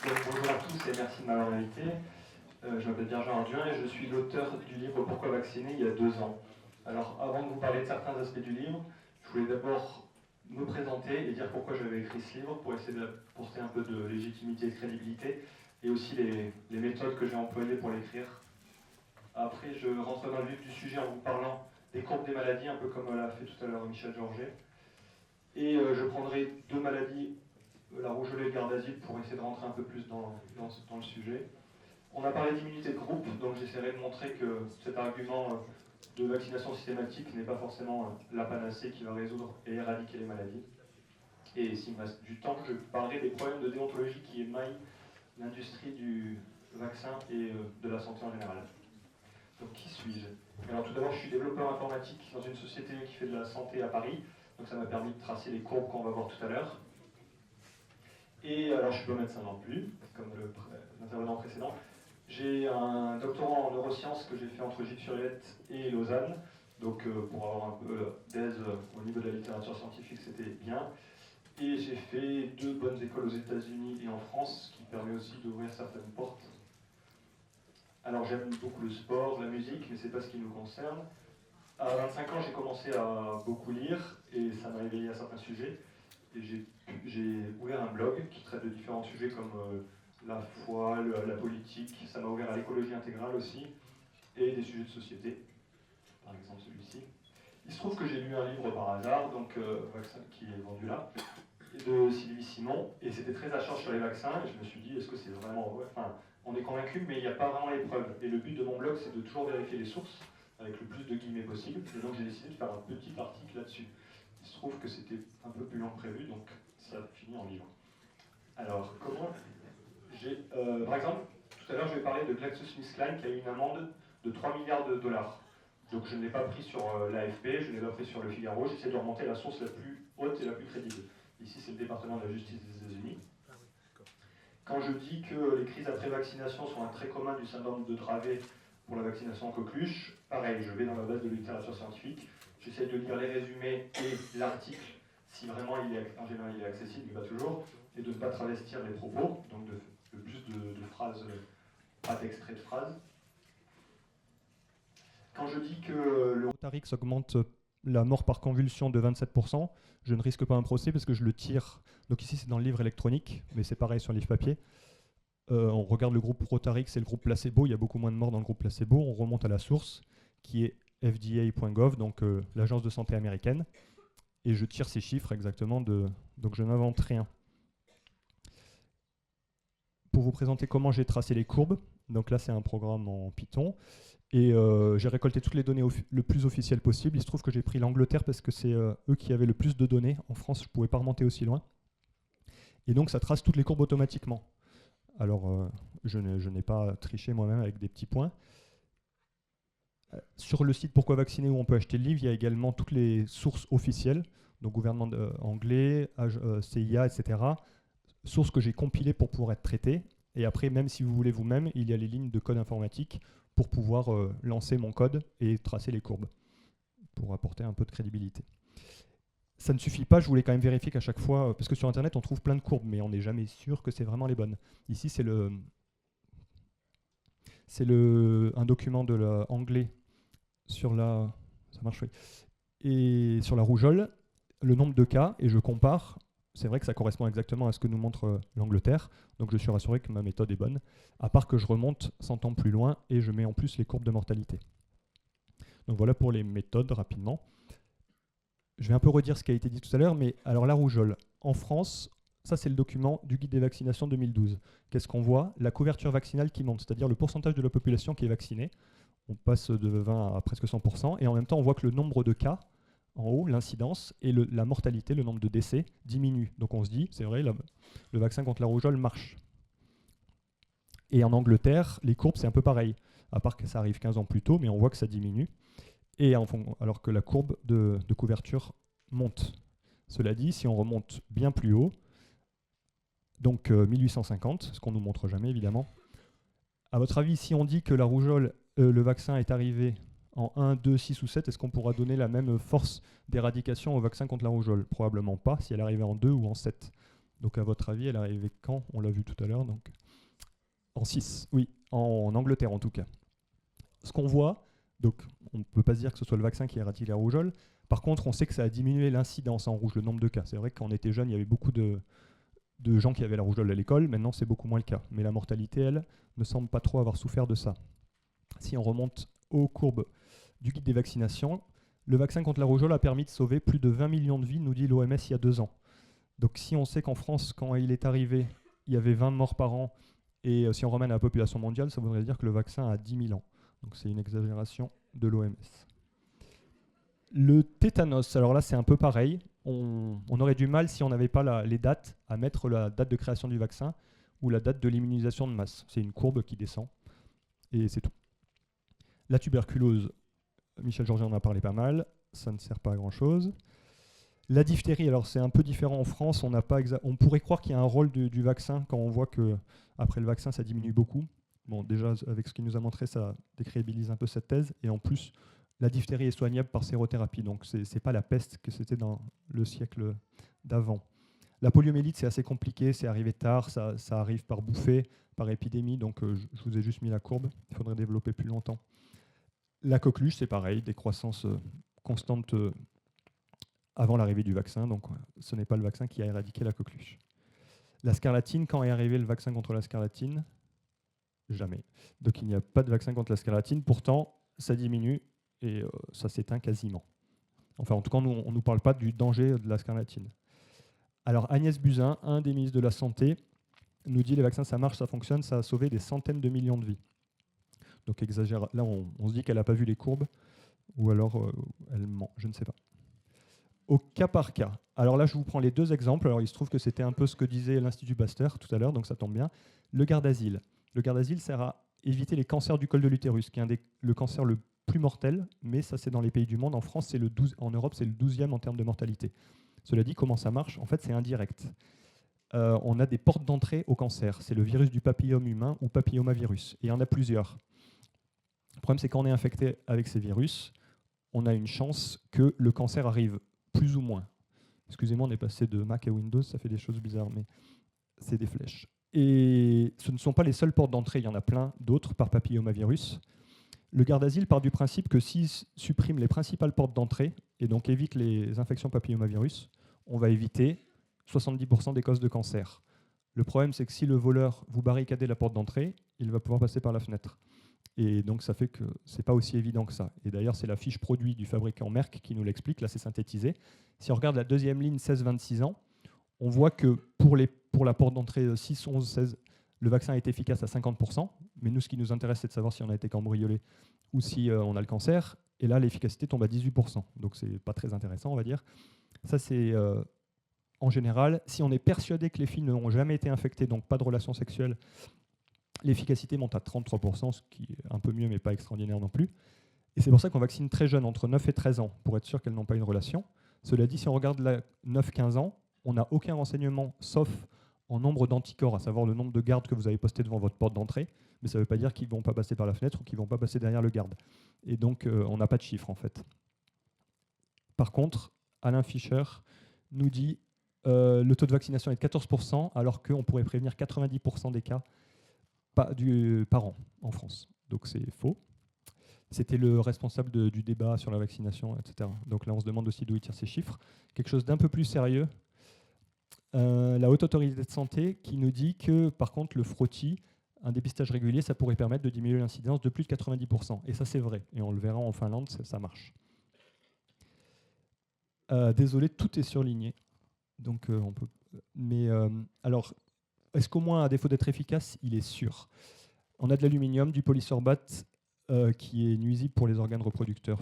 Donc, bonjour à tous et merci de m'avoir invité. Je m'appelle Pierre-Jean Arduin et je suis l'auteur du livre Pourquoi vacciner il y a 2 ans. Alors, avant de vous parler de certains aspects du livre, je voulais d'abord me présenter et dire pourquoi j'avais écrit ce livre, pour essayer d'apporter un peu de légitimité et de crédibilité, et aussi les méthodes que j'ai employées pour l'écrire. Après, je rentre dans le vif du sujet en vous parlant des courbes des maladies, un peu comme l'a fait tout à l'heure Michel Georget. Et je prendrai 2 maladies, la rougeole et le gardasil, pour essayer de rentrer un peu plus dans le sujet. On a parlé d'immunité de groupe, donc j'essaierai de montrer que cet argument de vaccination systématique n'est pas forcément la panacée qui va résoudre et éradiquer les maladies. Et s'il me reste du temps, je parlerai des problèmes de déontologie qui émaillent l'industrie du vaccin et de la santé en général. Donc qui suis-je? Alors tout d'abord, je suis développeur informatique dans une société qui fait de la santé à Paris, donc ça m'a permis de tracer les courbes qu'on va voir tout à l'heure. Et alors je ne suis pas médecin non plus, comme l'intervenant précédent. J'ai un doctorat en neurosciences que j'ai fait entre Gilles-sur-Yvette et Lausanne. Donc pour avoir un peu d'aise au niveau de la littérature scientifique, c'était bien. Et j'ai fait 2 bonnes écoles aux États-Unis et en France, ce qui permet aussi d'ouvrir certaines portes. Alors j'aime beaucoup le sport, la musique, mais ce n'est pas ce qui nous concerne. À 25 ans, j'ai commencé à beaucoup lire et ça m'a éveillé à certains sujets. Et j'ai ouvert un blog qui traite de différents sujets comme la foi, la politique. Ça m'a ouvert à l'écologie intégrale aussi et des sujets de société, par exemple celui-ci. Il se trouve que j'ai lu un livre par hasard, donc vaccin qui est vendu là, de Sylvie Simon, et c'était très à charge sur les vaccins. Et je me suis dit, est-ce que c'est vraiment vrai? Enfin, on est convaincu, mais il n'y a pas vraiment les preuves. Et le but de mon blog, c'est de toujours vérifier les sources avec le plus de guillemets possible. Et donc j'ai décidé de faire un petit article là-dessus. Il se trouve que c'était un peu plus long que prévu, donc ça finit en livre. Alors, comment par exemple, tout à l'heure, je vais parler de GlaxoSmithKline qui a eu une amende de 3 milliards de dollars. Donc je ne l'ai pas pris sur l'AFP, je ne l'ai pas pris sur le Figaro, j'essaie de remonter la source la plus haute et la plus crédible. Ici, c'est le département de la justice des États-Unis. Quand je dis que les crises après vaccination sont un trait commun du syndrome de Dravet pour la vaccination en coqueluche, pareil, je vais dans la base de littérature scientifique, j'essaie de lire les résumés et l'article, si vraiment en général il est accessible, mais pas toujours, et de ne pas travestir les propos, donc le plus de phrases, pas d'extrait de phrases. Quand je dis que le Rotarix augmente la mort par convulsion de 27%, je ne risque pas un procès parce que je le tire. Donc ici, c'est dans le livre électronique, mais c'est pareil sur le livre papier. On regarde le groupe Rotarix et le groupe placebo. Il y a beaucoup moins de morts dans le groupe placebo. On remonte à la source, qui est fda.gov, donc l'agence de santé américaine. Et je tire ces chiffres exactement donc je n'invente rien. Pour vous présenter comment j'ai tracé les courbes, donc là c'est un programme en Python, et j'ai récolté toutes les données le plus officielles possible. Il se trouve que j'ai pris l'Angleterre parce que c'est eux qui avaient le plus de données. En France, je ne pouvais pas remonter aussi loin. Et donc ça trace toutes les courbes automatiquement. Alors je n'ai pas triché moi-même avec des petits points. Sur le site Pourquoi vacciner où on peut acheter le livre, il y a également toutes les sources officielles, donc gouvernement anglais, CIA, etc. Sources que j'ai compilées pour pouvoir être traitées. Et après, même si vous voulez vous-même, il y a les lignes de code informatique pour pouvoir lancer mon code et tracer les courbes, pour apporter un peu de crédibilité. Ça ne suffit pas, je voulais quand même vérifier qu'à chaque fois, parce que sur Internet, on trouve plein de courbes, mais on n'est jamais sûr que c'est vraiment les bonnes. Ici, c'est un document de anglais sur la... Ça marche, oui. Et sur la rougeole, le nombre de cas, et je compare. C'est vrai que ça correspond exactement à ce que nous montre l'Angleterre, donc je suis rassuré que ma méthode est bonne, à part que je remonte 100 ans plus loin et je mets en plus les courbes de mortalité. Donc voilà pour les méthodes rapidement. Je vais un peu redire ce qui a été dit tout à l'heure, mais alors la rougeole, en France, ça c'est le document du guide des vaccinations 2012. Qu'est-ce qu'on voit? La couverture vaccinale qui monte, c'est-à-dire le pourcentage de la population qui est vaccinée. On passe de 20 à presque 100%, et en même temps on voit que le nombre de cas, en haut, l'incidence, et la mortalité, le nombre de décès, diminue. Donc on se dit, c'est vrai, le vaccin contre la rougeole marche. Et en Angleterre, les courbes, c'est un peu pareil, à part que ça arrive 15 ans plus tôt, mais on voit que ça diminue, et alors que la courbe de couverture monte. Cela dit, si on remonte bien plus haut, donc 1850, ce qu'on ne nous montre jamais évidemment, à votre avis, si on dit que la rougeole, le vaccin est arrivé en 1, 2, 6 ou 7, est-ce qu'on pourra donner la même force d'éradication au vaccin contre la rougeole? Probablement pas, si elle arrivait en 2 ou en 7. Donc à votre avis, elle est arrivée quand? On l'a vu tout à l'heure. Donc en 6, oui, en Angleterre en tout cas. Ce qu'on voit, donc on ne peut pas se dire que ce soit le vaccin qui a éradiqué la rougeole. Par contre, on sait que ça a diminué l'incidence en rouge, le nombre de cas. C'est vrai que quand on était jeune, il y avait beaucoup de gens qui avaient la rougeole à l'école. Maintenant, c'est beaucoup moins le cas. Mais la mortalité, elle, ne semble pas trop avoir souffert de ça. Si on remonte aux courbes du guide des vaccinations, le vaccin contre la rougeole a permis de sauver plus de 20 millions de vies, nous dit l'OMS il y a 2 ans. Donc si on sait qu'en France, quand il est arrivé, il y avait 20 morts par an, et si on ramène à la population mondiale, ça voudrait dire que le vaccin a 10 000 ans. Donc c'est une exagération de l'OMS. Le tétanos, alors là c'est un peu pareil. On aurait du mal, si on n'avait pas les dates, à mettre la date de création du vaccin ou la date de l'immunisation de masse. C'est une courbe qui descend, et c'est tout. La tuberculose, Michel Georget en a parlé pas mal, ça ne sert pas à grand chose. La diphtérie, alors c'est un peu différent en France, on pourrait croire qu'il y a un rôle du vaccin quand on voit qu'après le vaccin ça diminue beaucoup. Bon, déjà avec ce qu'il nous a montré, ça décrédibilise un peu cette thèse, et en plus la diphtérie est soignable par sérothérapie, donc c'est pas la peste que c'était dans le siècle d'avant. La poliomyélite, c'est assez compliqué, c'est arrivé tard, ça arrive par bouffée, par épidémie, donc je vous ai juste mis la courbe, il faudrait développer plus longtemps. La coqueluche, c'est pareil, des croissances constantes avant l'arrivée du vaccin, donc ce n'est pas le vaccin qui a éradiqué la coqueluche. La scarlatine, quand est arrivé le vaccin contre la scarlatine? Jamais. Donc il n'y a pas de vaccin contre la scarlatine, pourtant ça diminue et ça s'éteint quasiment. Enfin, en tout cas, on ne nous parle pas du danger de la scarlatine. Alors Agnès Buzyn, un des ministres de la Santé, nous dit les vaccins ça marche, ça fonctionne, ça a sauvé des centaines de millions de vies. Donc exagère. Là, on se dit qu'elle n'a pas vu les courbes, ou alors elle ment, je ne sais pas. Au cas par cas. Alors là, je vous prends les 2 exemples. Alors il se trouve que c'était un peu ce que disait l'Institut Pasteur tout à l'heure, donc ça tombe bien. Le Gardasil. Le Gardasil sert à éviter les cancers du col de l'utérus, qui est le cancer le plus mortel, mais ça c'est dans les pays du monde. En France, en Europe, c'est le 12e en termes de mortalité. Cela dit, comment ça marche? En fait, c'est indirect. On a des portes d'entrée au cancer. C'est le virus du papillome humain ou papillomavirus. Et il y en a plusieurs. Le problème, c'est quand on est infecté avec ces virus, on a une chance que le cancer arrive plus ou moins. Excusez-moi, on est passé de Mac à Windows, ça fait des choses bizarres, mais c'est des flèches. Et ce ne sont pas les seules portes d'entrée, il y en a plein d'autres par papillomavirus. Le Gardasil part du principe que s'il supprime les principales portes d'entrée, et donc évite les infections papillomavirus, on va éviter 70% des causes de cancer. Le problème, c'est que si le voleur vous barricadez la porte d'entrée, il va pouvoir passer par la fenêtre. Et donc ça fait que ce n'est pas aussi évident que ça. Et d'ailleurs, c'est la fiche produit du fabricant Merck qui nous l'explique, là c'est synthétisé. Si on regarde la deuxième ligne 16-26 ans, on voit que pour la porte d'entrée 6, 11, 16, le vaccin est efficace à 50%, mais nous ce qui nous intéresse c'est de savoir si on a été cambriolé ou si on a le cancer, et là l'efficacité tombe à 18%, donc c'est pas très intéressant on va dire. Ça c'est en général, si on est persuadé que les filles n'ont jamais été infectées, donc pas de relations sexuelles, l'efficacité monte à 33%, ce qui est un peu mieux, mais pas extraordinaire non plus. Et c'est pour ça qu'on vaccine très jeune, entre 9 et 13 ans, pour être sûr qu'elles n'ont pas une relation. Cela dit, si on regarde la 9-15 ans, on n'a aucun renseignement, sauf en nombre d'anticorps, à savoir le nombre de gardes que vous avez postés devant votre porte d'entrée, mais ça ne veut pas dire qu'ils ne vont pas passer par la fenêtre ou qu'ils ne vont pas passer derrière le garde. Et donc, on n'a pas de chiffres, en fait. Par contre, Alain Fischer nous dit le taux de vaccination est de 14%, alors qu'on pourrait prévenir 90% des cas par an en France. Donc c'est faux. C'était le responsable du débat sur la vaccination, etc. Donc là, on se demande aussi d'où il tire ces chiffres. Quelque chose d'un peu plus sérieux, la Haute Autorité de Santé qui nous dit que, par contre, le frottis, un dépistage régulier, ça pourrait permettre de diminuer l'incidence de plus de 90%. Et ça, c'est vrai. Et on le verra en Finlande, ça marche. Désolé, tout est surligné. Donc, on peut... Mais alors... Est-ce qu'au moins, à défaut d'être efficace, il est sûr? On a de l'aluminium, du polysorbate qui est nuisible pour les organes reproducteurs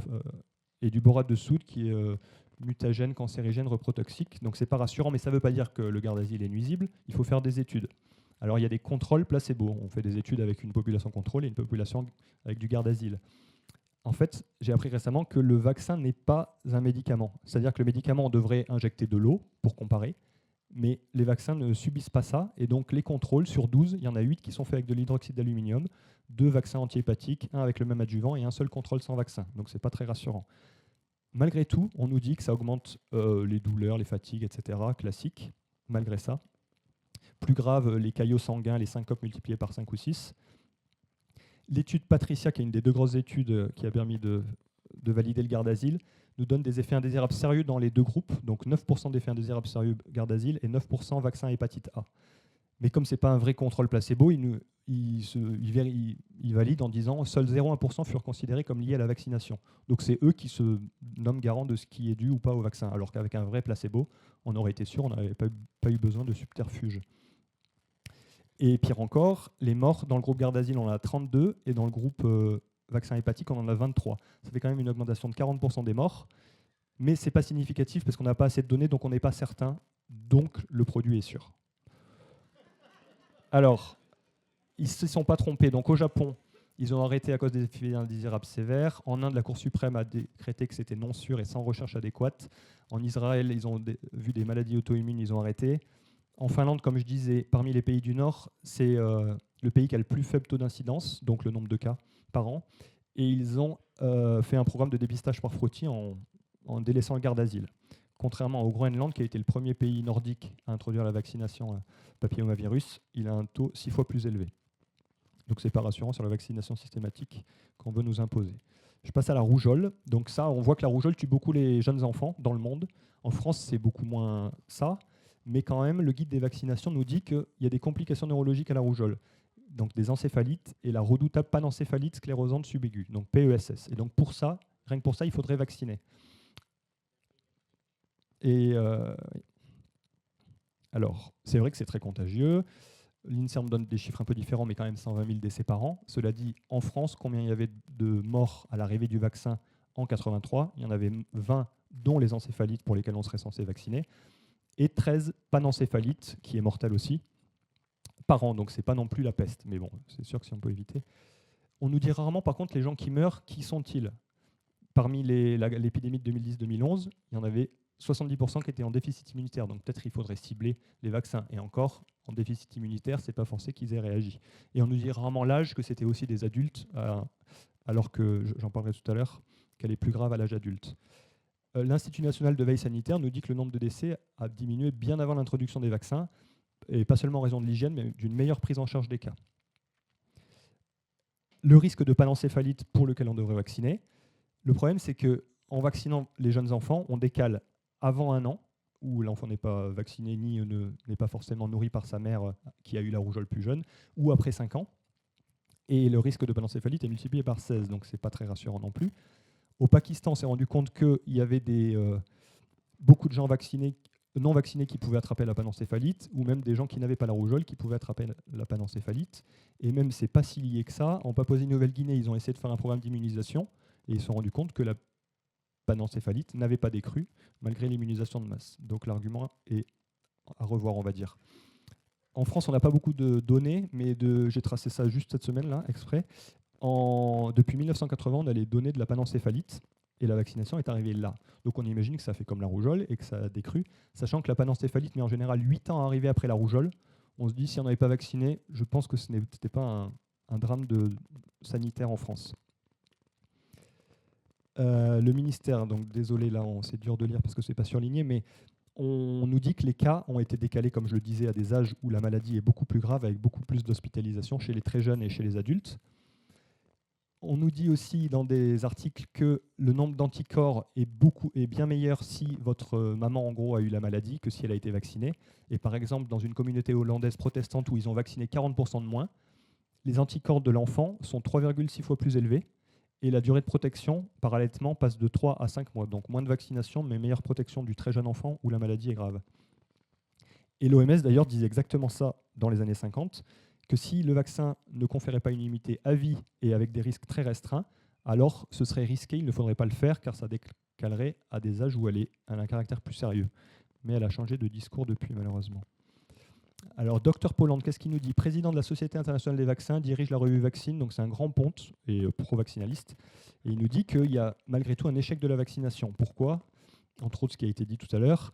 et du borate de soude qui est mutagène, cancérigène, reprotoxique. Donc c'est pas rassurant, mais ça ne veut pas dire que le Gardasil est nuisible. Il faut faire des études. Alors il y a des contrôles placebo. On fait des études avec une population contrôle et une population avec du Gardasil. En fait, j'ai appris récemment que le vaccin n'est pas un médicament. C'est-à-dire que le médicament, on devrait injecter de l'eau pour comparer. Mais les vaccins ne subissent pas ça, et donc les contrôles, sur 12, il y en a 8 qui sont faits avec de l'hydroxyde d'aluminium, 2 vaccins antihépatiques, 1 avec le même adjuvant, et un seul contrôle sans vaccin. Donc c'est pas très rassurant. Malgré tout, on nous dit que ça augmente les douleurs, les fatigues, etc., classiques. Malgré ça, plus grave, les caillots sanguins, les syncopes multipliés par 5 ou 6. L'étude Patricia, qui est une des 2 grosses études qui a permis de valider le garde-asile, nous donne des effets indésirables sérieux dans les 2 groupes, donc 9% d'effets indésirables sérieux garde-asile et 9% vaccin hépatite A. Mais comme ce n'est pas un vrai contrôle placebo, il valide en disant seuls 0,1% furent considérés comme liés à la vaccination. Donc c'est eux qui se nomment garants de ce qui est dû ou pas au vaccin, alors qu'avec un vrai placebo, on aurait été sûr, on n'avait pas eu besoin de subterfuge. Et pire encore, les morts dans le groupe garde-asile, on en a 32, et dans le groupe vaccin hépatique, on en a 23. Ça fait quand même une augmentation de 40% des morts, mais ce n'est pas significatif parce qu'on n'a pas assez de données, donc on n'est pas certain, donc le produit est sûr. Alors, ils ne se sont pas trompés. Donc au Japon, ils ont arrêté à cause des effets indésirables sévères. En Inde, la Cour suprême a décrété que c'était non sûr et sans recherche adéquate. En Israël, ils ont vu des maladies auto-immunes, ils ont arrêté. En Finlande, comme je disais, parmi les pays du Nord, c'est le pays qui a le plus faible taux d'incidence, donc le nombre de cas par an. Et ils ont fait un programme de dépistage par frottis en délaissant le garde-asile. Contrairement au Groenland, qui a été le premier pays nordique à introduire la vaccination papillomavirus, il a un taux 6 fois plus élevé. Donc c'est pas rassurant sur la vaccination systématique qu'on veut nous imposer. Je passe à la rougeole. Donc ça, on voit que la rougeole tue beaucoup les jeunes enfants dans le monde. En France, c'est beaucoup moins ça. Mais quand même, le guide des vaccinations nous dit qu'il y a des complications neurologiques à la rougeole. Donc des encéphalites et la redoutable panencéphalite sclérosante subaiguë, donc PESS. Et donc pour ça, rien que pour ça, il faudrait vacciner. Et alors, c'est vrai que c'est très contagieux. L'INSERM donne des chiffres un peu différents, mais quand même 120 000 décès par an. Cela dit, en France, combien il y avait de morts à l'arrivée du vaccin en 83 ? Il y en avait 20, dont les encéphalites pour lesquelles on serait censé vacciner, et 13 panencéphalites, qui est mortelle aussi, par an. Donc, ce n'est pas non plus la peste. Mais bon, c'est sûr que si on peut éviter. On nous dit rarement, par contre, les gens qui meurent, qui sont-ils ? Parmi l'épidémie de 2010-2011, il y en avait 70% qui étaient en déficit immunitaire. Donc peut-être il faudrait cibler les vaccins. Et encore, en déficit immunitaire, ce n'est pas forcé qu'ils aient réagi. Et on nous dit rarement l'âge, que c'était aussi des adultes, alors que, j'en parlerai tout à l'heure, qu'elle est plus grave à l'âge adulte. L'Institut national de veille sanitaire nous dit que le nombre de décès a diminué bien avant l'introduction des vaccins, et pas seulement en raison de l'hygiène, mais d'une meilleure prise en charge des cas. Le risque de panencéphalite pour lequel on devrait vacciner, le problème, c'est qu'en vaccinant les jeunes enfants, on décale avant 1 an, où l'enfant n'est pas vacciné ni n'est pas forcément nourri par sa mère qui a eu la rougeole plus jeune, ou après 5 ans. Et le risque de panencéphalite est multiplié par 16, donc ce n'est pas très rassurant non plus. Au Pakistan, on s'est rendu compte qu'il y avait beaucoup de gens non vaccinés qui pouvaient attraper la panencéphalite, ou même des gens qui n'avaient pas la rougeole qui pouvaient attraper la panencéphalite. Et même, ce n'est pas si lié que ça. En Papouasie-Nouvelle-Guinée, ils ont essayé de faire un programme d'immunisation, et ils se sont rendus compte que la panencéphalite n'avait pas décru malgré l'immunisation de masse. Donc l'argument est à revoir, on va dire. En France, on n'a pas beaucoup de données, mais j'ai tracé ça juste cette semaine-là, exprès. Depuis 1980, on a les données de la panencéphalite, et la vaccination est arrivée là. Donc on imagine que ça fait comme la rougeole et que ça a décru, sachant que la panencéphalite met en général 8 ans à arriver après la rougeole. On se dit, si on n'avait pas vacciné, je pense que ce n'était pas un drame sanitaire en France. Le ministère, donc désolé, là c'est dur de lire parce que c'est pas surligné, mais on nous dit que les cas ont été décalés, comme je le disais, à des âges où la maladie est beaucoup plus grave, avec beaucoup plus d'hospitalisation chez les très jeunes et chez les adultes. On nous dit aussi dans des articles que le nombre d'anticorps est bien meilleur si votre maman, en gros, a eu la maladie que si elle a été vaccinée. Et par exemple, dans une communauté hollandaise protestante où ils ont vacciné 40% de moins, les anticorps de l'enfant sont 3,6 fois plus élevés. Et la durée de protection par allaitement passe de 3 à 5 mois. Donc moins de vaccination, mais meilleure protection du très jeune enfant où la maladie est grave. Et l'OMS d'ailleurs disait exactement ça dans les années 50, que si le vaccin ne conférait pas une immunité à vie et avec des risques très restreints, alors ce serait risqué, il ne faudrait pas le faire car ça décalerait à des âges où elle a un caractère plus sérieux. Mais elle a changé de discours depuis, malheureusement. Alors, Dr Polland, qu'est-ce qu'il nous dit ? Président de la Société internationale des vaccins, dirige la revue Vaccine, donc c'est un grand ponte et pro-vaccinaliste. Et il nous dit qu'il y a malgré tout un échec de la vaccination. Pourquoi ? Entre autres, ce qui a été dit tout à l'heure.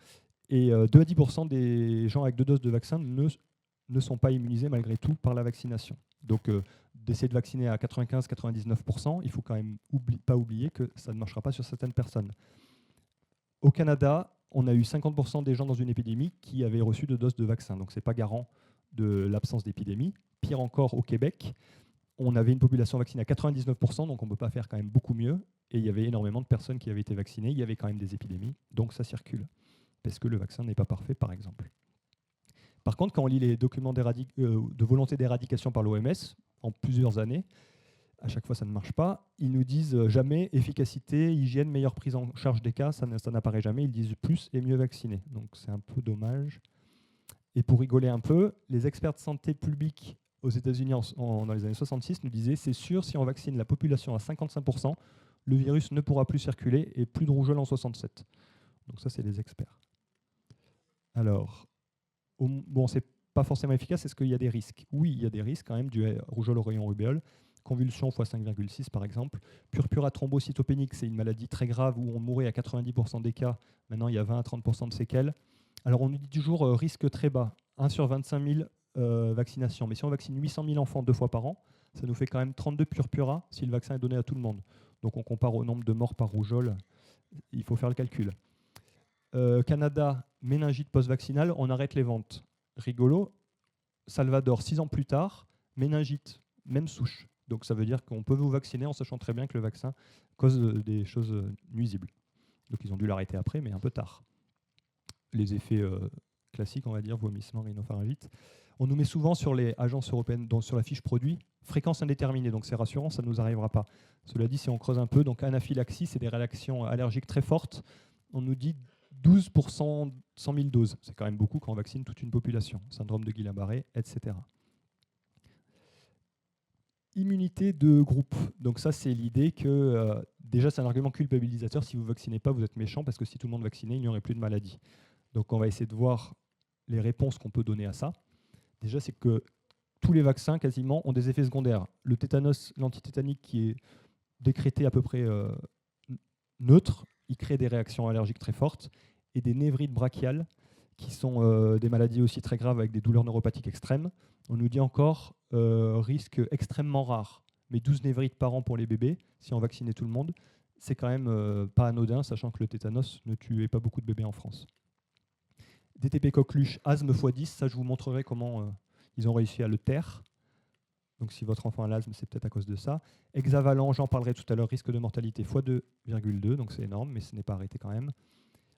Et 2 à 10% des gens avec 2 doses de vaccin ne sont pas immunisés malgré tout par la vaccination. Donc, d'essayer de vacciner à 95-99%, il ne faut quand même pas oublier que ça ne marchera pas sur certaines personnes. Au Canada, on a eu 50% des gens dans une épidémie qui avaient reçu 2 doses de vaccin. Donc, ce n'est pas garant de l'absence d'épidémie. Pire encore, au Québec, on avait une population vaccinée à 99%, donc on ne peut pas faire quand même beaucoup mieux. Et il y avait énormément de personnes qui avaient été vaccinées. Il y avait quand même des épidémies, donc ça circule. Parce que le vaccin n'est pas parfait, par exemple. Par contre, quand on lit les documents de volonté d'éradication par l'OMS, en plusieurs années, à chaque fois ça ne marche pas, ils nous disent jamais efficacité, hygiène, meilleure prise en charge des cas, ça n'apparaît jamais, ils disent plus et mieux vaccinés. Donc c'est un peu dommage. Et pour rigoler un peu, les experts de santé publique aux États-Unis dans les années 66 nous disaient c'est sûr, si on vaccine la population à 55%, le virus ne pourra plus circuler et plus de rougeole en 67. Donc ça, c'est les experts. Alors, bon, c'est pas forcément efficace. Est-ce qu'il y a des risques? Oui, il y a des risques quand même du rougeole, oreillon, rubéole. Convulsion x 5,6 par exemple. Purpura thrombocytopénique, c'est une maladie très grave où on mourait à 90% des cas. Maintenant, il y a 20 à 30% de séquelles. Alors, on nous dit toujours risque très bas, 1 sur 25 000 vaccinations. Mais si on vaccine 800 000 enfants 2 fois par an, ça nous fait quand même 32 purpura si le vaccin est donné à tout le monde. Donc, on compare au nombre de morts par rougeole. Il faut faire le calcul. Canada, méningite post-vaccinale, on arrête les ventes. Rigolo. Salvador, 6 ans plus tard, méningite, même souche. Donc ça veut dire qu'on peut vous vacciner en sachant très bien que le vaccin cause des choses nuisibles. Donc ils ont dû l'arrêter après, mais un peu tard. Les effets classiques, on va dire, vomissement, rhinopharyngite. On nous met souvent sur les agences européennes, donc sur la fiche produit, fréquence indéterminée. Donc c'est rassurant, ça ne nous arrivera pas. Cela dit, si on creuse un peu, donc anaphylaxie, c'est des réactions allergiques très fortes. On nous dit 12 pour 100 000 doses. C'est quand même beaucoup quand on vaccine toute une population. Syndrome de Guillain-Barré, etc. Immunité de groupe. Donc ça, c'est l'idée que déjà, c'est un argument culpabilisateur. Si vous ne vaccinez pas, vous êtes méchant parce que si tout le monde vaccinait, il n'y aurait plus de maladie. Donc on va essayer de voir les réponses qu'on peut donner à ça. Déjà, c'est que tous les vaccins, quasiment, ont des effets secondaires. Le tétanos, l'antitétanique, qui est décrété à peu près neutre, il crée des réactions allergiques très fortes, et des névrites brachiales, qui sont des maladies aussi très graves avec des douleurs neuropathiques extrêmes. On nous dit encore risque extrêmement rare, mais 12 névrites par an pour les bébés, si on vaccinait tout le monde, c'est quand même pas anodin, sachant que le tétanos ne tuait pas beaucoup de bébés en France. DTP coqueluche, asthme x10, ça je vous montrerai comment ils ont réussi à le taire. Donc si votre enfant a l'asthme, c'est peut-être à cause de ça. Hexavalent, j'en parlerai tout à l'heure, risque de mortalité x 2,2, donc c'est énorme, mais ce n'est pas arrêté quand même.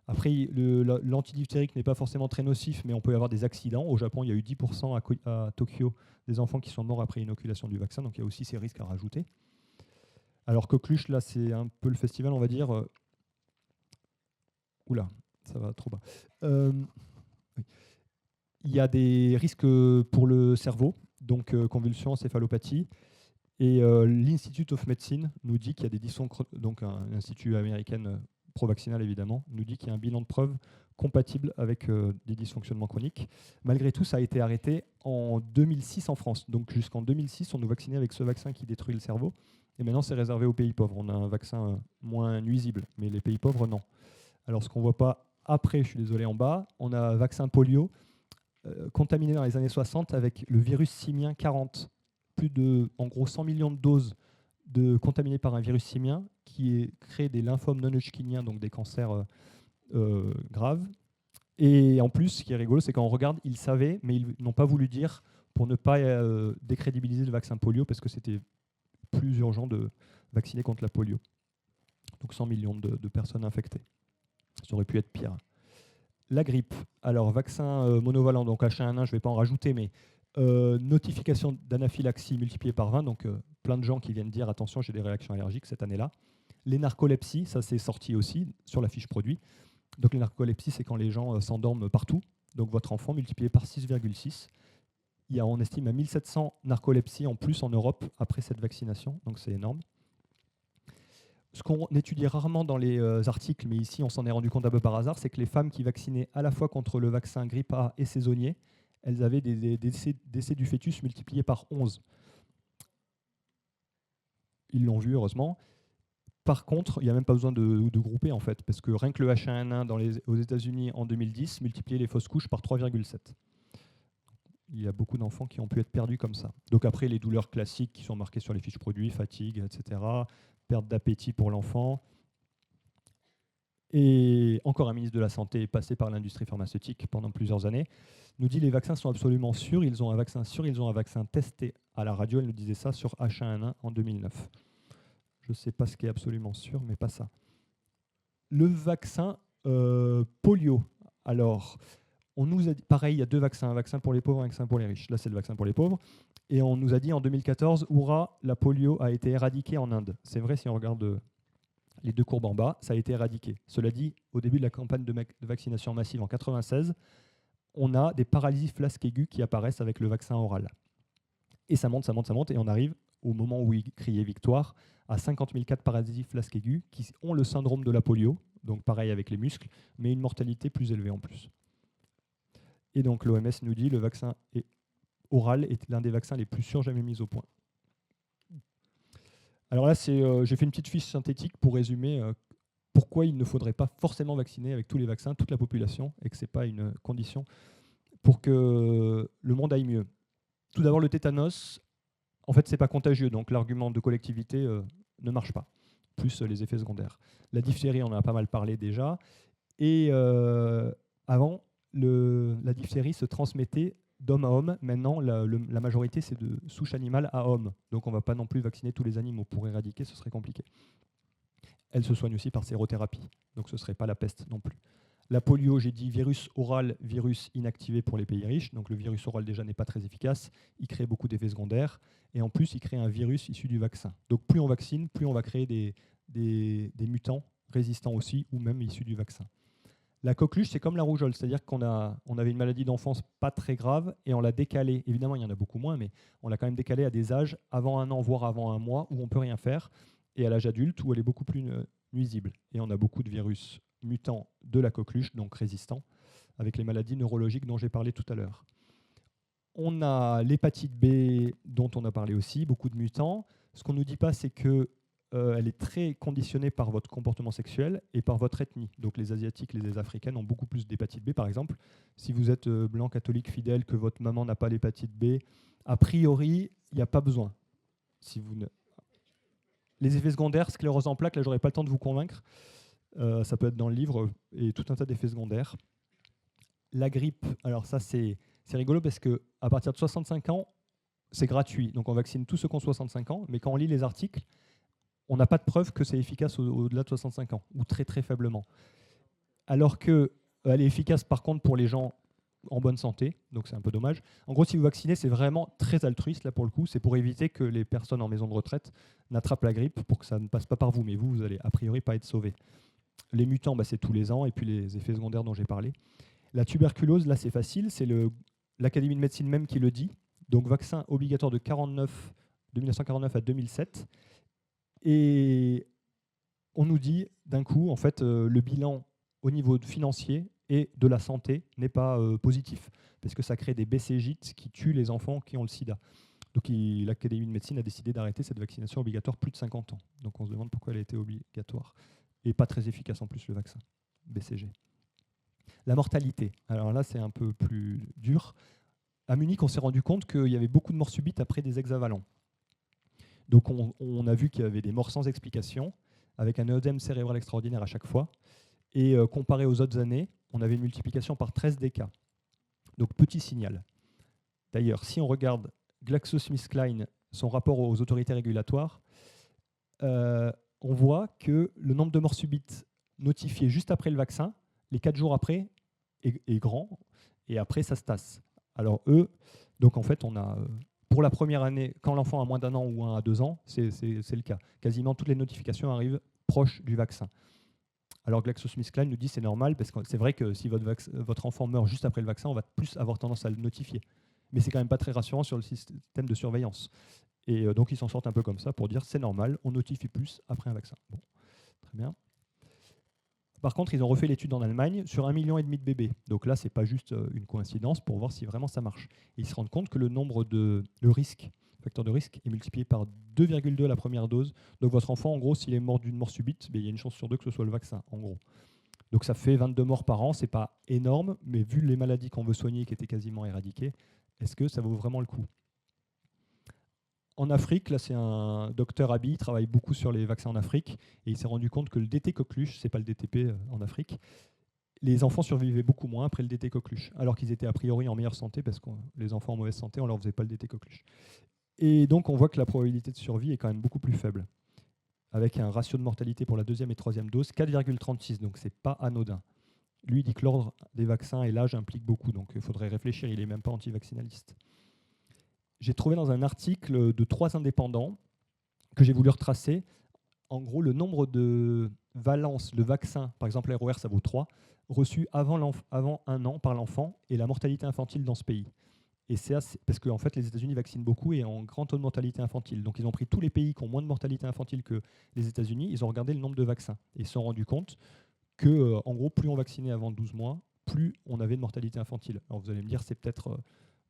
Après, l'antidiphthérique n'est pas forcément très nocif, mais on peut avoir des accidents. Au Japon, il y a eu 10% à Tokyo des enfants qui sont morts après inoculation du vaccin, donc il y a aussi ces risques à rajouter. Alors coqueluche, là, c'est un peu le festival, on va dire. Oula, ça va trop bas. Oui. Il y a des risques pour le cerveau, donc convulsions, encéphalopathie. Et l'Institute of Medicine nous dit qu'il y a des dysfonctionnements, donc un institut américain pro-vaccinal évidemment, nous dit qu'il y a un bilan de preuve compatible avec des dysfonctionnements chroniques. Malgré tout, ça a été arrêté en 2006 en France. Donc jusqu'en 2006, on nous vaccinait avec ce vaccin qui détruit le cerveau. Et maintenant, c'est réservé aux pays pauvres. On a un vaccin moins nuisible, mais les pays pauvres, non. Alors ce qu'on ne voit pas après, je suis désolé, en bas, on a un vaccin polio contaminé dans les années 60 avec le virus simien 40. Plus de, en gros, 100 millions de doses contaminés par un virus simien qui crée des lymphomes non-hodgkiniens, donc des cancers graves. Et en plus, ce qui est rigolo, c'est quand on regarde, ils savaient, mais ils n'ont pas voulu dire pour ne pas décrédibiliser le vaccin polio, parce que c'était plus urgent de vacciner contre la polio. Donc 100 millions de personnes infectées. Ça aurait pu être pire. La grippe. Alors, vaccin monovalent, donc H1N1, je ne vais pas en rajouter, mais notification d'anaphylaxie multipliée par 20, donc plein de gens qui viennent dire attention, j'ai des réactions allergiques cette année-là. Les narcolepsies, ça c'est sorti aussi sur la fiche produit. Donc les narcolepsies, c'est quand les gens s'endorment partout. Donc votre enfant multiplié par 6,6. On estime à 1700 narcolepsies en plus en Europe après cette vaccination, donc c'est énorme. Ce qu'on étudie rarement dans les articles, mais ici on s'en est rendu compte un peu par hasard, c'est que les femmes qui vaccinaient à la fois contre le vaccin grippe A et saisonnier, elles avaient des décès du fœtus multipliés par 11. Ils l'ont vu, heureusement. Par contre, il n'y a même pas besoin de grouper, en fait, parce que rien que le H1N1 aux États-Unis en 2010 multipliait les fausses couches par 3,7. Il y a beaucoup d'enfants qui ont pu être perdus comme ça. Donc après, les douleurs classiques qui sont marquées sur les fiches produits, fatigue, etc., perte d'appétit pour l'enfant. et encore un ministre de la Santé passé par l'industrie pharmaceutique pendant plusieurs années, nous dit les vaccins sont absolument sûrs, ils ont un vaccin sûr, ils ont un vaccin testé à la radio, elle nous disait ça sur H1N1 en 2009. Je ne sais pas ce qui est absolument sûr, mais pas ça. Le vaccin polio, alors on nous a dit, pareil, il y a deux vaccins, un vaccin pour les pauvres, un vaccin pour les riches. Là, c'est le vaccin pour les pauvres. Et on nous a dit en 2014, hurrah, la polio a été éradiquée en Inde. C'est vrai, si on regarde les deux courbes en bas, ça a été éradiqué. Cela dit, au début de la campagne de vaccination massive en 1996, on a des paralysies flasques aiguës qui apparaissent avec le vaccin oral. Et ça monte, ça monte, ça monte, et on arrive au moment où il criait victoire, à 50 000 cas de paralysie flasque aiguë qui ont le syndrome de la polio, donc pareil avec les muscles, mais une mortalité plus élevée en plus. Et donc l'OMS nous dit que le vaccin oral est l'un des vaccins les plus sûrs jamais mis au point. Alors là, j'ai fait une petite fiche synthétique pour résumer pourquoi il ne faudrait pas forcément vacciner avec tous les vaccins, toute la population, et que ce n'est pas une condition pour que le monde aille mieux. Tout d'abord, le tétanos, en fait, ce n'est pas contagieux, donc l'argument de collectivité ne marche pas, plus les effets secondaires. La diphtérie, on en a pas mal parlé déjà, et avant, la diphtérie se transmettait d'homme à homme. Maintenant, la majorité, c'est de souche animale à homme. Donc on ne va pas non plus vacciner tous les animaux pour éradiquer, ce serait compliqué. Elle se soigne aussi par sérothérapie, donc ce ne serait pas la peste non plus. La polio, j'ai dit virus oral, virus inactivé pour les pays riches. Donc le virus oral déjà n'est pas très efficace, il crée beaucoup d'effets secondaires, et en plus il crée un virus issu du vaccin. Donc plus on vaccine, plus on va créer des mutants résistants aussi, ou même issus du vaccin. La coqueluche, c'est comme la rougeole, c'est-à-dire qu'on avait une maladie d'enfance pas très grave et on l'a décalée. Évidemment, il y en a beaucoup moins, mais on l'a quand même décalée à des âges avant 1 an, voire avant 1 mois, où on ne peut rien faire, et à l'âge adulte, où elle est beaucoup plus nuisible. Et on a beaucoup de virus mutants de la coqueluche, donc résistants, avec les maladies neurologiques dont j'ai parlé tout à l'heure. On a l'hépatite B, dont on a parlé aussi, beaucoup de mutants. Ce qu'on ne nous dit pas, c'est que elle est très conditionnée par votre comportement sexuel et par votre ethnie. Donc les Asiatiques, les Africaines ont beaucoup plus d'hépatite B, par exemple. Si vous êtes blanc, catholique, fidèle, que votre maman n'a pas l'hépatite B, a priori, il n'y a pas besoin. Si vous ne... Les effets secondaires, sclérose en plaques, là, j'aurais pas le temps de vous convaincre. Ça peut être dans le livre, et tout un tas d'effets secondaires. La grippe, alors ça, c'est rigolo parce qu'à partir de 65 ans, c'est gratuit. Donc on vaccine tous ceux qui ont 65 ans, mais quand on lit les articles, on n'a pas de preuve que c'est efficace au-delà de 65 ans, ou très très faiblement. Alors qu'elle est efficace par contre pour les gens en bonne santé, donc c'est un peu dommage. En gros, si vous vaccinez, c'est vraiment très altruiste, là pour le coup, c'est pour éviter que les personnes en maison de retraite n'attrapent la grippe, pour que ça ne passe pas par vous, mais vous allez a priori pas être sauvés. Les mutants, c'est tous les ans, et puis les effets secondaires dont j'ai parlé. La tuberculose, là c'est facile, c'est l'Académie de médecine même qui le dit, donc vaccin obligatoire de 1949 à 2007, et on nous dit d'un coup, en fait, le bilan au niveau financier et de la santé n'est pas positif, parce que ça crée des BCG qui tuent les enfants qui ont le sida. Donc l'Académie de médecine a décidé d'arrêter cette vaccination obligatoire plus de 50 ans. Donc on se demande pourquoi elle a été obligatoire. Et pas très efficace en plus, le vaccin BCG. La mortalité, alors là c'est un peu plus dur. À Munich, on s'est rendu compte qu'il y avait beaucoup de morts subites après des hexavalents. Donc on a vu qu'il y avait des morts sans explication, avec un œdème cérébral extraordinaire à chaque fois. Et comparé aux autres années, on avait une multiplication par 13 des cas. Donc petit signal. D'ailleurs, si on regarde GlaxoSmithKline, son rapport aux autorités régulatoires, on voit que le nombre de morts subites notifiées juste après le vaccin, les 4 jours après, est grand, et après ça se tasse. Alors eux, donc en fait, on a... Pour la première année, quand l'enfant a moins d'1 an ou 1 à 2 ans, c'est le cas. Quasiment toutes les notifications arrivent proches du vaccin. Alors GlaxoSmithKline nous dit c'est normal, parce que c'est vrai que si votre enfant meurt juste après le vaccin, on va plus avoir tendance à le notifier. Mais c'est quand même pas très rassurant sur le système de surveillance. Et donc ils s'en sortent un peu comme ça pour dire c'est normal, on notifie plus après un vaccin. Bon, très bien. Par contre, ils ont refait l'étude en Allemagne sur 1,5 million de bébés. Donc là, ce n'est pas juste une coïncidence pour voir si vraiment ça marche. Et ils se rendent compte que le nombre de facteur de risque est multiplié par 2,2 à la première dose. Donc votre enfant, en gros, s'il est mort d'une mort subite, il y a une chance sur 2 que ce soit le vaccin, en gros. Donc ça fait 22 morts par an, c'est pas énorme, mais vu les maladies qu'on veut soigner qui étaient quasiment éradiquées, est-ce que ça vaut vraiment le coup ? En Afrique, là, c'est un docteur Abi, il travaille beaucoup sur les vaccins en Afrique, et il s'est rendu compte que le DT coqueluche, c'est pas le DTP en Afrique, les enfants survivaient beaucoup moins après le DT coqueluche, alors qu'ils étaient a priori en meilleure santé, parce que les enfants en mauvaise santé, on leur faisait pas le DT coqueluche. Et donc, on voit que la probabilité de survie est quand même beaucoup plus faible, avec un ratio de mortalité pour la deuxième et troisième dose, 4,36, donc c'est pas anodin. Lui, il dit que l'ordre des vaccins et l'âge impliquent beaucoup, donc il faudrait réfléchir, il n'est même pas anti-vaccinaliste. J'ai trouvé dans un article de 3 indépendants que j'ai voulu retracer, en gros, le nombre de valences de vaccins, par exemple ROR, ça vaut 3, reçus avant 1 an par l'enfant, et la mortalité infantile dans ce pays. Et c'est parce qu'en fait, les États-Unis vaccinent beaucoup et ont un grand taux de mortalité infantile. Donc ils ont pris tous les pays qui ont moins de mortalité infantile que les États-Unis, ils ont regardé le nombre de vaccins. Et ils se sont rendus compte que, en gros, plus on vaccinait avant 12 mois, plus on avait de mortalité infantile. Alors vous allez me dire, c'est peut-être,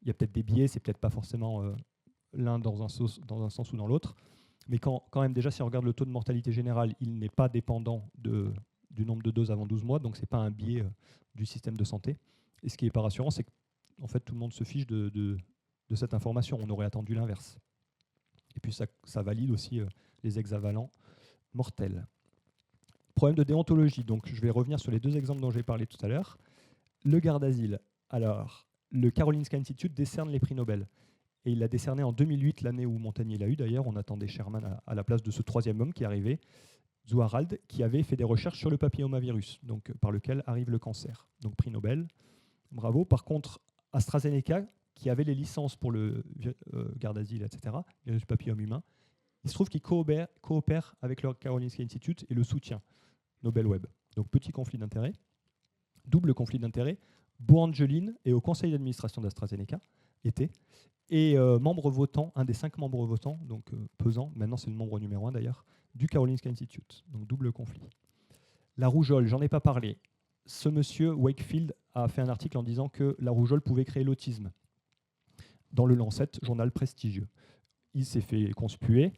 il y a peut-être des biais, c'est peut-être pas forcément l'un dans un sens ou dans l'autre. Mais quand même, déjà, si on regarde le taux de mortalité général, il n'est pas dépendant du nombre de doses avant 12 mois, donc ce n'est pas un biais du système de santé. Et ce qui n'est pas rassurant, c'est qu'en fait, tout le monde se fiche de cette information. On aurait attendu l'inverse. Et puis, ça valide aussi les hexavalents mortels. Problème de déontologie. Donc, je vais revenir sur les 2 exemples dont j'ai parlé tout à l'heure. Le garde d'asile. Alors, le Karolinska Institute décerne les prix Nobel. Et il l'a décerné en 2008, l'année où Montagnier l'a eu d'ailleurs. On attendait Sherman à la place de ce 3e homme qui arrivait, Zuharald, qui avait fait des recherches sur le papillomavirus, donc par lequel arrive le cancer. Donc prix Nobel, bravo. Par contre, AstraZeneca, qui avait les licences pour le garde d'asile, etc., virus papillome humain, il se trouve qu'il coopère avec le Karolinska Institute et le soutient, Nobel Web. Donc petit conflit d'intérêts, double conflit d'intérêts. Bo Angelin est au conseil d'administration d'AstraZeneca, et membre votant, un des 5 membres votants, donc pesant, maintenant c'est le membre numéro 1 d'ailleurs, du Karolinska Institute. Donc double conflit. La rougeole, j'en ai pas parlé. Ce monsieur, Wakefield, a fait un article en disant que la rougeole pouvait créer l'autisme dans le Lancet, journal prestigieux. Il s'est fait conspuer.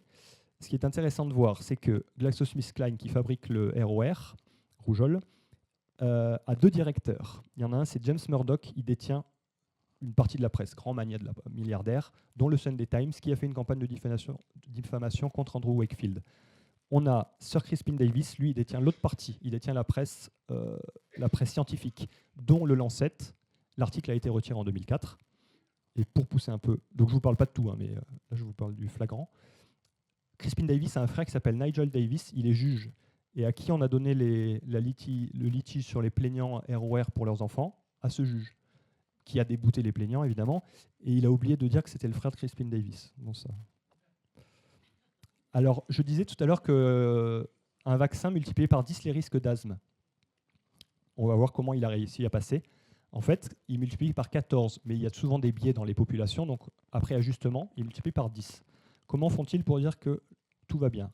Ce qui est intéressant de voir, c'est que GlaxoSmithKline, qui fabrique le ROR, rougeole, a 2 directeurs. Il y en a un, c'est James Murdoch, il détient une partie de la presse, grand mania de la milliardaire, dont le Sunday Times, qui a fait une campagne de diffamation contre Andrew Wakefield. On a Sir Crispin Davis, lui, il détient l'autre partie, il détient la presse scientifique, dont le Lancet. L'article a été retiré en 2004. Et pour pousser un peu, donc je ne vous parle pas de tout, hein, mais là je vous parle du flagrant. Crispin Davis a un frère qui s'appelle Nigel Davis, il est juge, et à qui on a donné le litige sur les plaignants ROR pour leurs enfants, à ce juge, qui a débouté les plaignants, évidemment, et il a oublié de dire que c'était le frère de Crispin Davis. Bon, ça. Alors, je disais tout à l'heure qu'un vaccin multiplié par 10 les risques d'asthme. On va voir comment il a réussi à passer. En fait, il multiplie par 14, mais il y a souvent des biais dans les populations, donc après ajustement, il multiplie par 10. Comment font-ils pour dire que tout va bien?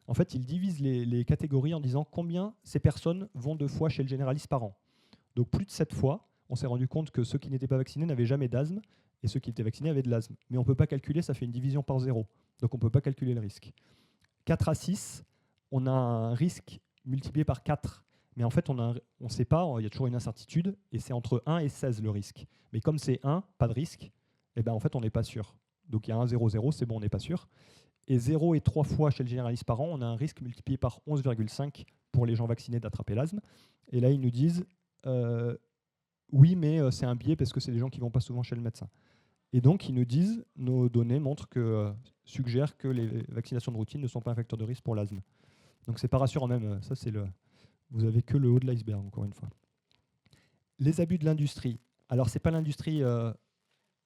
En fait, ils divisent les catégories en disant combien ces personnes vont 2 fois chez le généraliste par an. Donc plus de 7 fois, on s'est rendu compte que ceux qui n'étaient pas vaccinés n'avaient jamais d'asthme, et ceux qui étaient vaccinés avaient de l'asthme. Mais on ne peut pas calculer, ça fait une division par 0. Donc on ne peut pas calculer le risque. 4 à 6, on a un risque multiplié par 4. Mais en fait, on ne sait pas, il y a toujours une incertitude, et c'est entre 1 et 16 le risque. Mais comme c'est 1, pas de risque, eh ben en fait, on n'est pas sûr. Donc il y a 1, 0, 0, c'est bon, on n'est pas sûr. Et 0 et 3 fois chez le généraliste par an, on a un risque multiplié par 11,5 pour les gens vaccinés d'attraper l'asthme. Et là, ils nous disent, oui, mais c'est un biais parce que c'est des gens qui ne vont pas souvent chez le médecin. Et donc, ils nous disent, nos données montrent suggèrent que les vaccinations de routine ne sont pas un facteur de risque pour l'asthme. Donc, c'est pas rassurant même. Ça, vous avez que le haut de l'iceberg, encore une fois. Les abus de l'industrie. Alors, c'est pas l'industrie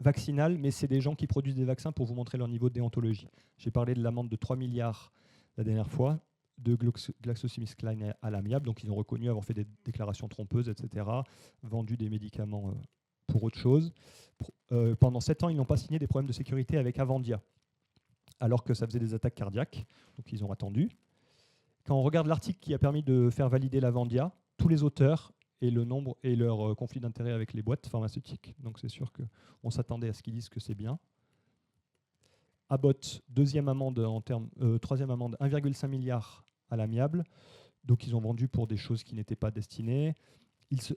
vaccinale, mais c'est des gens qui produisent des vaccins pour vous montrer leur niveau de déontologie. J'ai parlé de l'amende de 3 milliards la dernière fois, de GlaxoSmithKline à l'amiable. Donc, ils ont reconnu avoir fait des déclarations trompeuses, etc., vendu des médicaments pour autre chose. Pendant 7 ans, ils n'ont pas signé des problèmes de sécurité avec Avandia, alors que ça faisait des attaques cardiaques. Donc, ils ont attendu. Quand on regarde l'article qui a permis de faire valider l'Avandia, tous les auteurs et le nombre et leur conflit d'intérêt avec les boîtes pharmaceutiques. Donc, c'est sûr qu'on s'attendait à ce qu'ils disent que c'est bien. Abbott, troisième amende, 1,5 milliard à l'amiable. Donc, ils ont vendu pour des choses qui n'étaient pas destinées.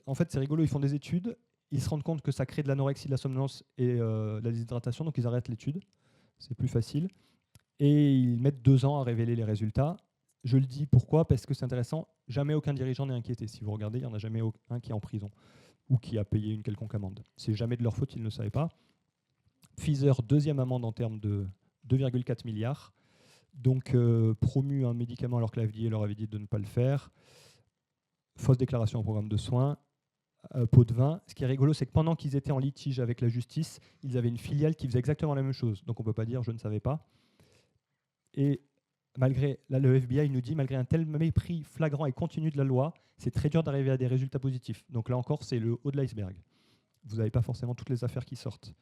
En fait, c'est rigolo, ils font des études. Ils se rendent compte que ça crée de l'anorexie, de la somnolence et la déshydratation, donc ils arrêtent l'étude. C'est plus facile. Et ils mettent 2 ans à révéler les résultats. Je le dis pourquoi? Parce que c'est intéressant. Jamais aucun dirigeant n'est inquiété. Si vous regardez, il n'y en a jamais un qui est en prison ou qui a payé une quelconque amende. C'est jamais de leur faute, ils ne le savaient pas. Pfizer, deuxième amende en termes de 2,4 milliards. Donc, promu un médicament alors que la FDA leur avait dit de ne pas le faire. Fausse déclaration au programme de soins. Pot de vin. Ce qui est rigolo, c'est que pendant qu'ils étaient en litige avec la justice, ils avaient une filiale qui faisait exactement la même chose. Donc, on ne peut pas dire je ne savais pas. Et malgré, là, le FBI nous dit, malgré un tel mépris flagrant et continu de la loi, c'est très dur d'arriver à des résultats positifs. Donc là encore, c'est le haut de l'iceberg. Vous n'avez pas forcément toutes les affaires qui sortent.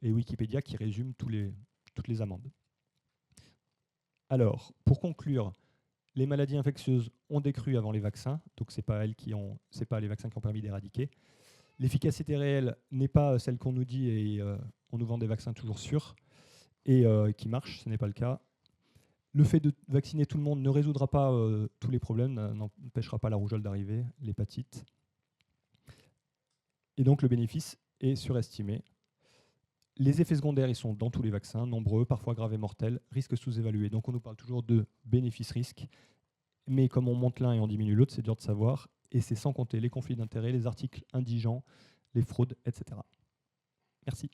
Et Wikipédia qui résume toutes les amendes. Alors, pour conclure, les maladies infectieuses ont décru avant les vaccins, donc ce n'est pas les vaccins qui ont permis d'éradiquer. L'efficacité réelle n'est pas celle qu'on nous dit et on nous vend des vaccins toujours sûrs et qui marchent, ce n'est pas le cas. Le fait de vacciner tout le monde ne résoudra pas tous les problèmes, n'empêchera pas la rougeole d'arriver, l'hépatite. Et donc le bénéfice est surestimé. Les effets secondaires, ils sont dans tous les vaccins, nombreux, parfois graves et mortels, risques sous-évalués. Donc on nous parle toujours de bénéfice-risque, mais comme on monte l'un et on diminue l'autre, c'est dur de savoir, et c'est sans compter les conflits d'intérêts, les articles indigents, les fraudes, etc. Merci.